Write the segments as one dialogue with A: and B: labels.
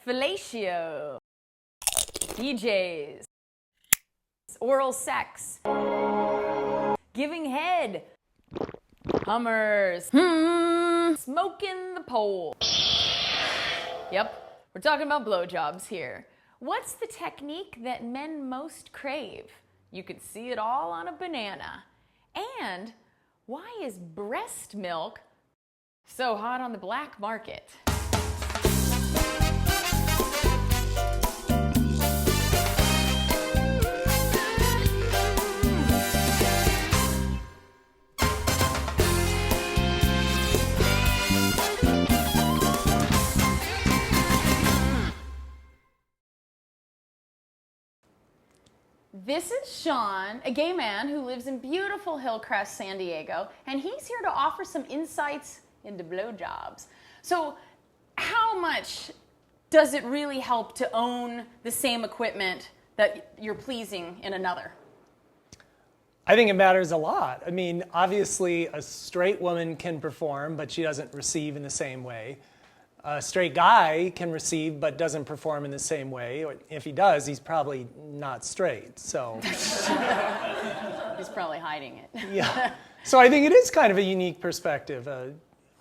A: fellatio, DJs, oral sex, giving head, hummers, smoking the pole. Yep, we're talking about blowjobs here. What's the technique that men most crave? You could see it all on a banana. And why is breast milk so hot on the black market? This is Sean, a gay man who lives in beautiful Hillcrest, San Diego, and he's here to offer some insights into blowjobs. So, how much does it really help to own the same equipment that you're pleasing in another?
B: I think it matters a lot. I mean, obviously, a straight woman can perform, but she doesn't receive in the same way. A straight guy can receive but doesn't perform in the same way. If he does, he's probably not straight. So
A: he's probably hiding it.
B: Yeah. So I think it is kind of a unique perspective.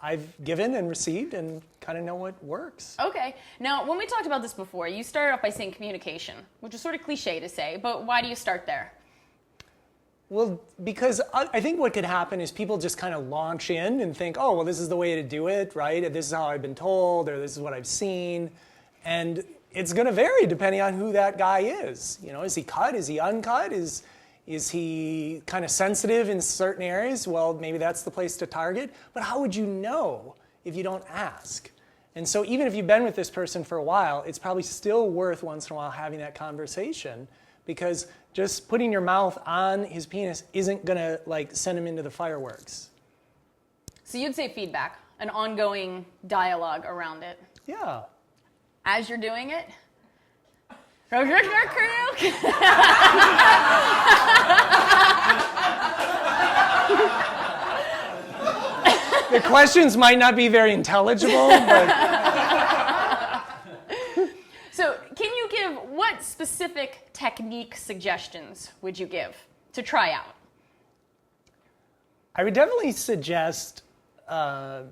B: I've given and received and kind of know what works.
A: Okay. Now, when we talked about this before, you started off by saying communication, which is sort of cliche to say, but why do you start there?
B: Well, because I think what could happen is people just kind of launch in and think, oh, well, this is the way to do it, right? This is how I've been told, or this is what I've seen. And it's going to vary depending on who that guy is. You know, is he cut? Is he uncut? Is he kind of sensitive in certain areas? Well, maybe that's the place to target. But how would you know if you don't ask? And so even if you've been with this person for a while, it's probably still worth once in a while having that conversation, because just putting your mouth on his penis isn't going to like send him into the fireworks.
A: So you'd say feedback, an ongoing dialogue around it.
B: Yeah.
A: As you're doing it?
B: The questions might not be very intelligible, but...
A: So can you give, what specific technique suggestions would you give to try out?
B: I would definitely suggest, well,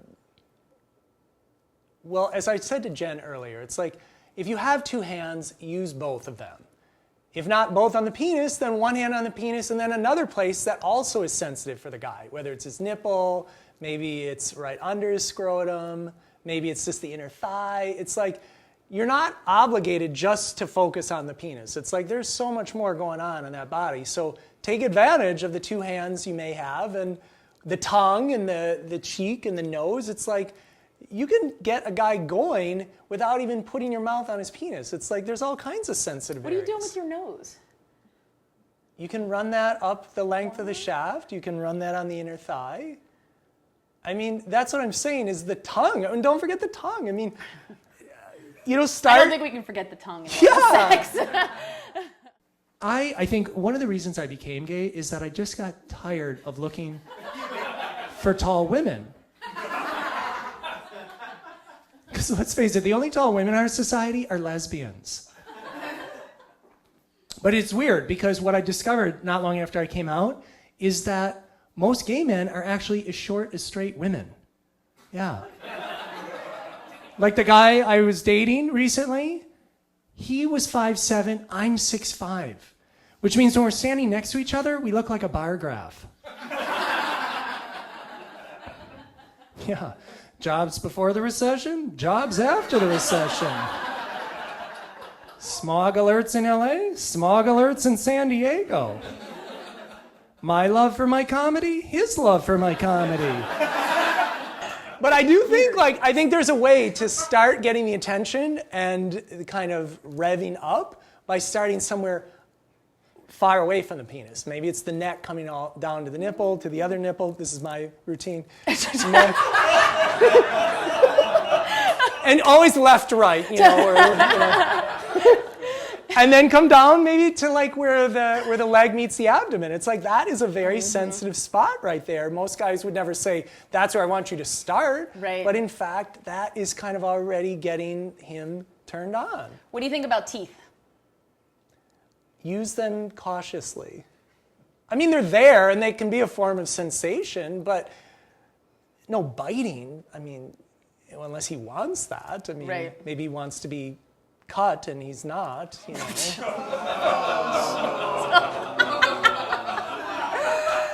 B: as I said to Jen earlier, it's like, if you have two hands, use both of them. If not both on the penis, then one hand on the penis and then another place that also is sensitive for the guy, whether it's his nipple, maybe it's right under his scrotum, maybe it's just the inner thigh. It's like, you're not obligated just to focus on the penis. It's like there's so much more going on in that body. So take advantage of the two hands you may have and the tongue and the cheek and the nose. It's like you can get a guy going without even putting your mouth on his penis. It's like there's all kinds of sensitive areas.
A: What are you doing with your nose?
B: You can run that up the length of the shaft. You can run that on the inner thigh. I mean, that's what I'm saying is the tongue. And don't forget the tongue. I mean... You know,
A: I don't think we can forget the tongue in sex.
C: I think one of the reasons I became gay is that I just got tired of looking for tall women. Because let's face it, the only tall women in our society are lesbians. But it's weird because what I discovered not long after I came out is that most gay men are actually as short as straight women. Yeah. Like the guy I was dating recently, he was 5'7", I'm 6'5", which means when we're standing next to each other, we look like a bar graph. Yeah, jobs before the recession, jobs after the recession. Smog alerts in LA, smog alerts in San Diego. My love for my comedy, his love for my comedy.
B: But I do think, I think there's a way to start getting the attention and kind of revving up by starting somewhere far away from the penis. Maybe it's the neck coming all down to the nipple, to the other nipple. This is my routine. Neck. And always left to right, you know, or, you know. And then come down maybe to like where the leg meets the abdomen. It's like that is a very sensitive spot right there. Most guys would never say, that's where I want you to start.
A: Right.
B: But in fact, that is kind of already getting him turned on.
A: What do you think about teeth?
B: Use them cautiously. I mean, they're there and they can be a form of sensation, but no biting. I mean, unless he wants that. I mean,
A: right.
B: Maybe he wants to be cut and he's not, you know.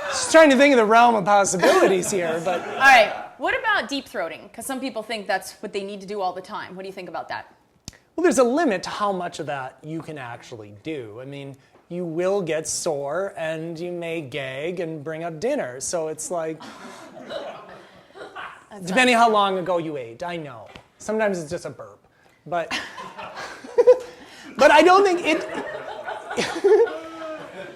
B: Just trying to think of the realm of possibilities here, but.
A: All right. What about deep throating? Because some people think that's what they need to do all the time. What do you think about that?
B: Well, there's a limit to how much of that you can actually do. I mean, you will get sore and you may gag and bring up dinner. So it's like, depending how long ago you ate, I know. Sometimes it's just a burp. But, but I don't think it,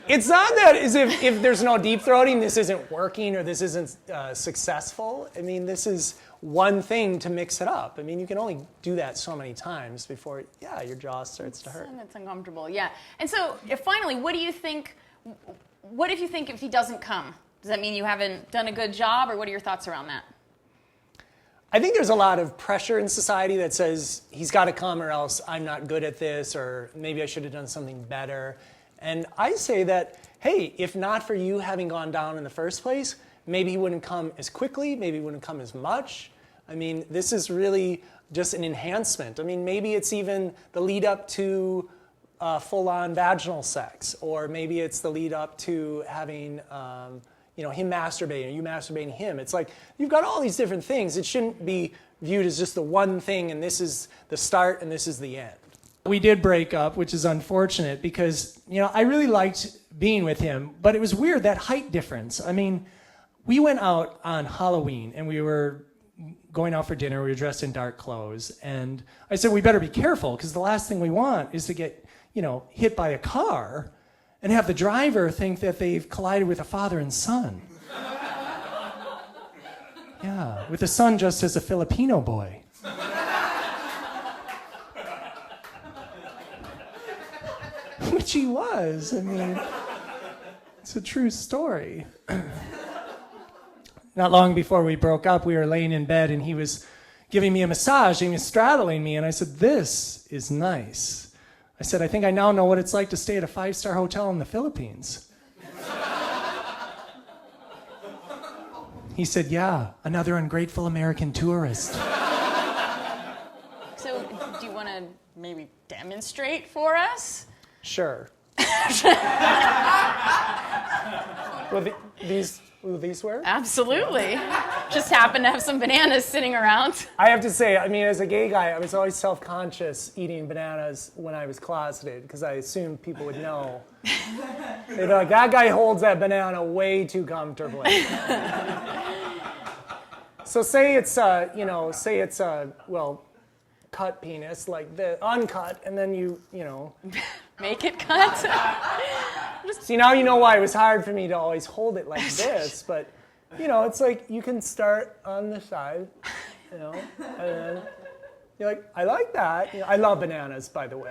B: it's not that as if there's no deep throating, this isn't working or this isn't successful. I mean, this is one thing to mix it up. I mean, you can only do that so many times before, your jaw starts to hurt.
A: And it's uncomfortable, yeah. And so, finally, what if you think if he doesn't come? Does that mean you haven't done a good job, or what are your thoughts around that?
B: I think there's a lot of pressure in society that says he's got to come or else I'm not good at this, or maybe I should have done something better. And I say that, hey, if not for you having gone down in the first place, maybe he wouldn't come as quickly, maybe he wouldn't come as much. I mean, this is really just an enhancement. I mean, maybe it's even the lead up to full-on vaginal sex, or maybe it's the lead up to having, him masturbating, or you masturbating him. It's like, you've got all these different things. It shouldn't be viewed as just the one thing, and this is the start, and this is the end.
C: We did break up, which is unfortunate because, I really liked being with him, but it was weird, that height difference. I mean, we went out on Halloween and we were going out for dinner. We were dressed in dark clothes. And I said, we better be careful because the last thing we want is to get, hit by a car and have the driver think that they've collided with a father and son. Yeah, with the son just as a Filipino boy. Which he was. I mean, it's a true story. Not long before we broke up, we were laying in bed and he was giving me a massage and he was straddling me, and I said, this is nice. I said, I think I now know what it's like to stay at a 5-star hotel in the Philippines. He said, yeah, another ungrateful American tourist.
A: So, do you want to maybe demonstrate for us?
B: Sure. Will these work?
A: Absolutely. Just happen to have some bananas sitting around.
B: I have to say, I mean, as a gay guy, I was always self-conscious eating bananas when I was closeted because I assumed people would know. They'd be like, that guy holds that banana way too comfortably. So say it's a cut penis, like the uncut, and then you
A: Make it cut.
B: See, now you know why it was hard for me to always hold it like this, but, it's like you can start on the side, and then you're like, I like that. I love bananas, by the way.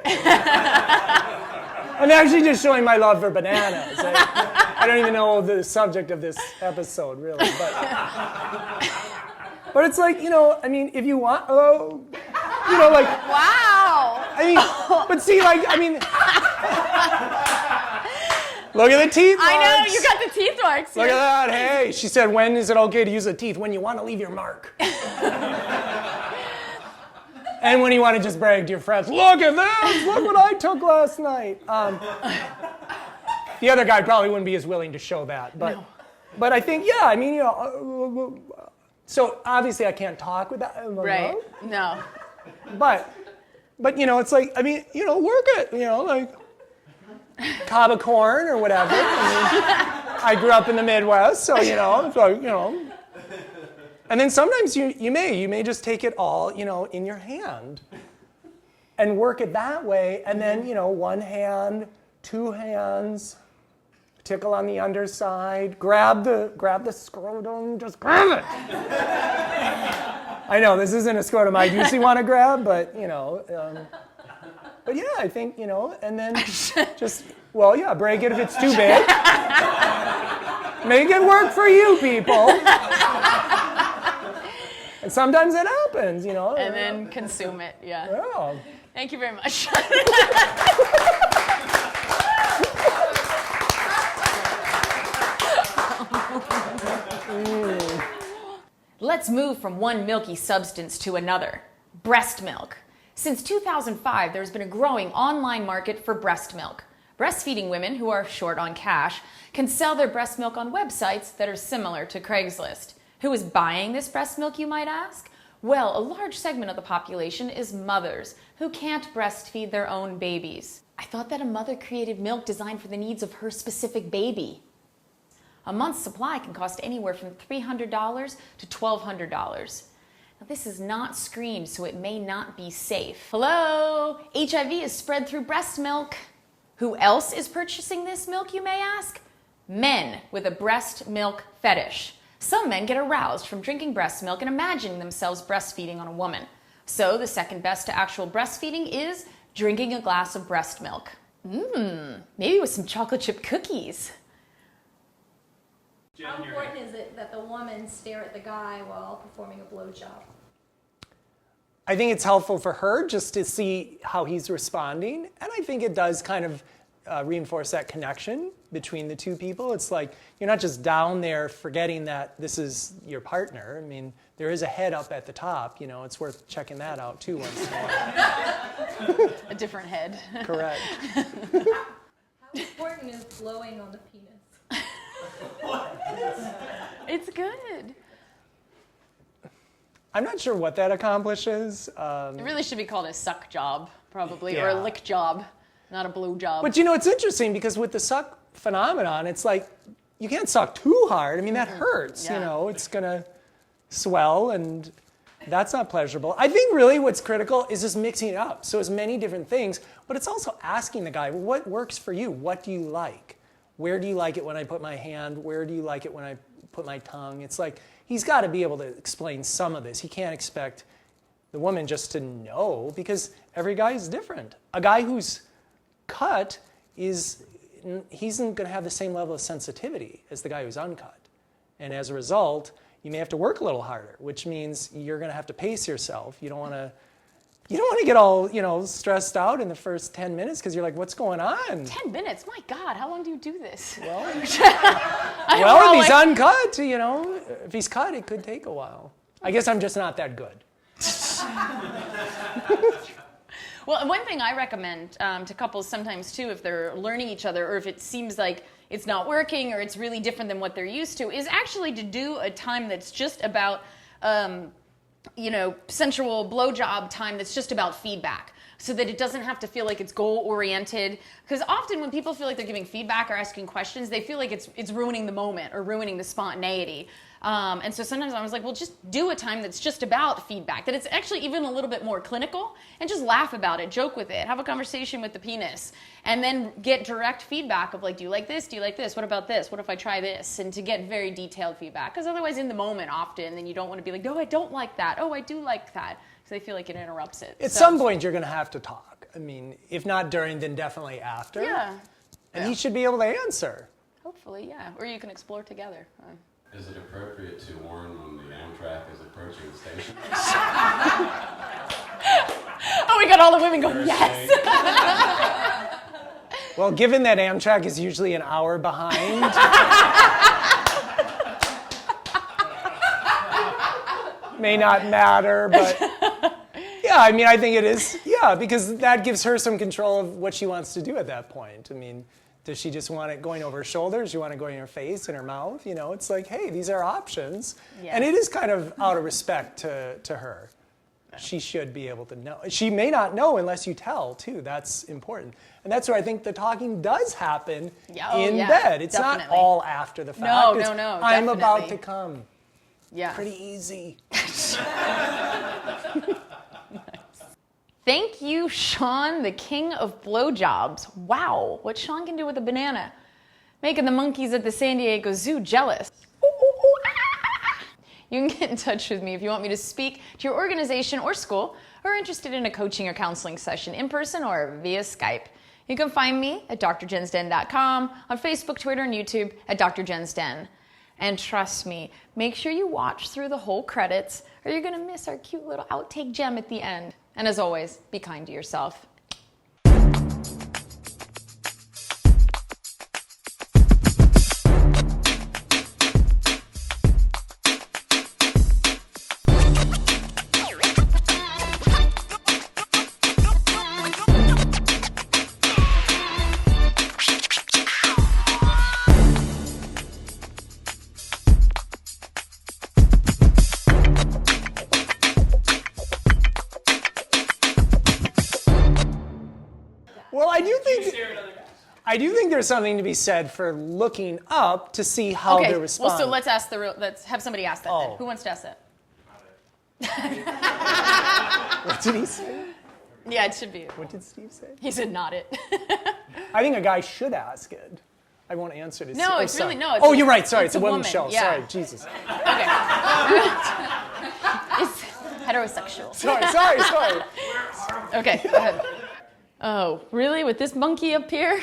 B: I'm actually just showing my love for bananas. I don't even know the subject of this episode, really, but it's like, I mean, if you want, like...
A: Wow!
B: I mean, but see, look at the teeth marks.
A: I know, you got the teeth marks.
B: Look at that. Hey, she said, when is it okay to use the teeth? When you want to leave your mark. And when you want to just brag to your friends, look at this, look what I took last night. The other guy probably wouldn't be as willing to show that. But,
A: no.
B: But I think, so obviously I can't talk with that.
A: Right, no.
B: But it's like, I mean, work it, like cob of corn or whatever. I grew up in the Midwest, so, it's like, And then sometimes you may just take it all, in your hand and work it that way. And then, one hand, two hands, tickle on the underside, grab the scrotum, just grab it. I know, this isn't a scrotum I usually want to grab, but, but yeah, I think, and then just, break it if it's too big. Make it work for you, people. And sometimes it happens, you know.
A: And then consume it, yeah.
B: Yeah.
A: Thank you very much. Let's move from one milky substance to another, breast milk. Since 2005, there's been a growing online market for breast milk. Breastfeeding women who are short on cash can sell their breast milk on websites that are similar to Craigslist. Who is buying this breast milk, you might ask? Well, a large segment of the population is mothers who can't breastfeed their own babies. I thought that a mother created milk designed for the needs of her specific baby. A month's supply can cost anywhere from $300 to $1,200. Now, this is not screened, so it may not be safe. Hello? HIV is spread through breast milk. Who else is purchasing this milk, you may ask? Men with a breast milk fetish. Some men get aroused from drinking breast milk and imagining themselves breastfeeding on a woman. So the second best to actual breastfeeding is drinking a glass of breast milk. Maybe with some chocolate chip cookies.
D: How important is it that the woman stare at the guy while performing a blowjob?
B: I think it's helpful for her just to see how he's responding. And I think it does kind of reinforce that connection between the two people. It's like you're not just down there forgetting that this is your partner. I mean, there is a head up at the top. You know, it's worth checking that out too once in a while.
A: A different head.
B: Correct.
D: How important is blowing on the penis?
A: It's good.
B: I'm not sure what that accomplishes.
A: It really should be called a suck job, probably, or
B: Yeah.
A: a lick job, not a blow job.
B: But you know, it's interesting because with the suck phenomenon, it's like you can't suck too hard. I mean, that hurts.
A: Yeah.
B: You know, it's gonna swell, and that's not pleasurable. I think really what's critical is just mixing it up. So as many different things, but it's also asking the guy, well, what works for you? What do you like? Where do you like it when I put my hand? Where do you like it when I put my tongue? It's like he's got to be able to explain some of this. He can't expect the woman just to know because every guy is different. A guy who's cut he's not going to have the same level of sensitivity as the guy who's uncut. And as a result, you may have to work a little harder, which means you're going to have to pace yourself. You don't want to get all, stressed out in the first 10 minutes because you're like, what's going on?
A: 10 minutes? My God, how long do you do this?
B: Well,
A: Well,
B: if he's uncut, if he's cut, it could take a while. I guess I'm just not that good.
A: Well, one thing I recommend to couples sometimes too, if they're learning each other or if it seems like it's not working or it's really different than what they're used to, is actually to do a time that's just about, sensual blowjob time that's just about feedback. So that it doesn't have to feel like it's goal-oriented. Because often when people feel like they're giving feedback or asking questions, they feel like it's ruining the moment or ruining the spontaneity. And so sometimes I was like, well, just do a time that's just about feedback, that it's actually even a little bit more clinical, and just laugh about it, joke with it, have a conversation with the penis, and then get direct feedback of like, do you like this? Do you like this? What about this? What if I try this? And to get very detailed feedback. Because otherwise in the moment often, then you don't want to be like, no, I don't like that. Oh, I do like that. So they feel like it interrupts it.
B: At some point, you're going to have to talk. I mean, if not during, then definitely after.
A: Yeah.
B: And he should be able to answer.
A: Hopefully, yeah. Or you can explore together.
E: Is it appropriate to warn when the Amtrak is approaching the station?
A: Oh, we got all the women going, yes!
B: Well, given that Amtrak is usually an hour behind, may not matter, but yeah, I mean, I think it is, because that gives her some control of what she wants to do at that point. I mean, does she just want it going over her shoulders? Do you want it going in her face, in her mouth? It's like, hey, these are options.
A: Yeah.
B: And it is kind of out of respect to her. She should be able to know. She may not know unless you tell, too. That's important. And that's where I think the talking does happen in bed. It's
A: definitely.
B: not all after the fact.
A: No,
B: It's,
A: no,
B: I'm about
A: definitely.
B: to come.
A: Yeah.
B: Pretty easy.
A: Thank you, Sean, the king of blowjobs. Wow, what Sean can do with a banana. Making the monkeys at the San Diego Zoo jealous. You can get in touch with me if you want me to speak to your organization or school, or are interested in a coaching or counseling session in person or via Skype. You can find me at drjensden.com, on Facebook, Twitter, and YouTube at Dr. Jens Den. And trust me, make sure you watch through the whole credits or you're gonna miss our cute little outtake gem at the end. And as always, be kind to yourself.
B: Well, I do think there's something to be said for looking up to see how they respond.
A: Well, so let's have somebody ask that then. Who wants to ask that?
B: What did he say?
A: Yeah, it should be.
B: What did Steve say?
A: He said not it.
B: I think a guy should ask it. I won't answer to
A: No,
B: see.
A: it's really, no.
B: Oh, you're right. Sorry, it's a
A: woman.
B: women's show.
A: Yeah.
B: Sorry, Jesus.
A: Okay. It's heterosexual.
B: Sorry.
A: Okay, go ahead. Oh, really? With this monkey up here?